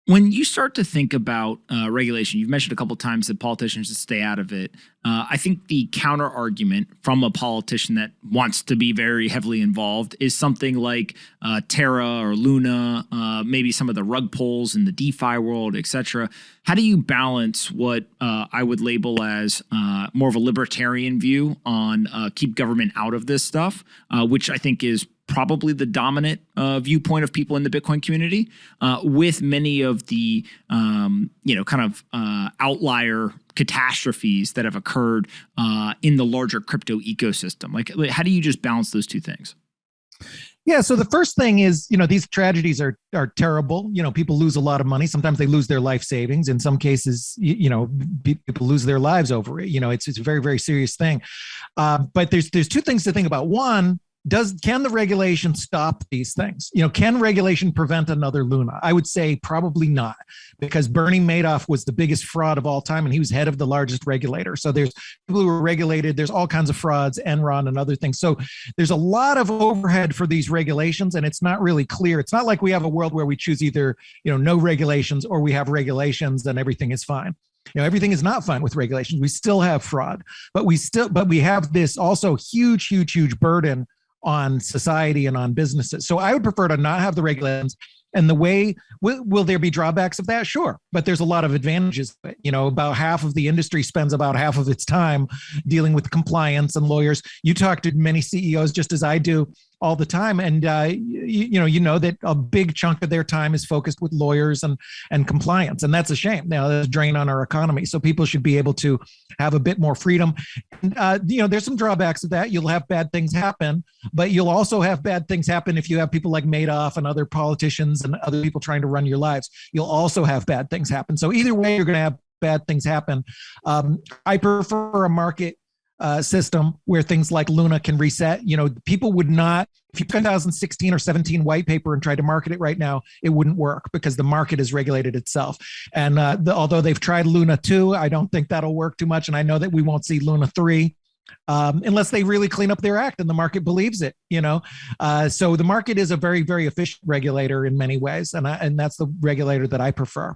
When you start to think about regulation, you've mentioned a couple of times that politicians should stay out of it. I think the counter argument from a politician that wants to be very heavily involved is something like Terra or Luna, maybe some of the rug pulls in the DeFi world, et cetera. How do you balance what I would label as more of a libertarian view on keep government out of this stuff, which I think is probably the dominant viewpoint of people in the Bitcoin community, with many of the kind of outlier catastrophes that have occurred in the larger crypto ecosystem? Like, how do you just balance those two things? Yeah. So the first thing is, these tragedies are terrible. People lose a lot of money. Sometimes they lose their life savings. In some cases, people lose their lives over it. It's a very, very serious thing. But there's two things to think about. One, can the regulation stop these things? Can regulation prevent another Luna? I would say probably not, because Bernie Madoff was the biggest fraud of all time, and he was head of the largest regulator. So there's people who are regulated. There's all kinds of frauds, Enron and other things. So there's a lot of overhead for these regulations, and it's not really clear. It's not like we have a world where we choose either, no regulations, or we have regulations and everything is fine. Everything is not fine with regulations. We still have fraud, but we have this also huge, huge, huge burden on society and on businesses. So I would prefer to not have the regulations. And the way, will there be drawbacks of that? Sure. But there's a lot of advantages. About half of the industry spends about half of its time dealing with compliance and lawyers. You talk to many CEOs, just as I do, all the time. And, that a big chunk of their time is focused with lawyers and compliance. And that's a shame. That's a drain on our economy. So people should be able to have a bit more freedom. And, there's some drawbacks of that. You'll have bad things happen, but you'll also have bad things happen if you have people like Madoff and other politicians and other people trying to run your lives. You'll also have bad things happen. So either way, you're going to have bad things happen. I prefer a market system where things like Luna can reset. People would not, if you 2016 or 17 white paper and tried to market it right now, it wouldn't work because the market has regulated itself. And although they've tried Luna 2, I don't think that'll work too much. And I know that we won't see Luna 3 unless they really clean up their act and the market believes it, So the market is a very, very efficient regulator in many ways. And that's the regulator that I prefer.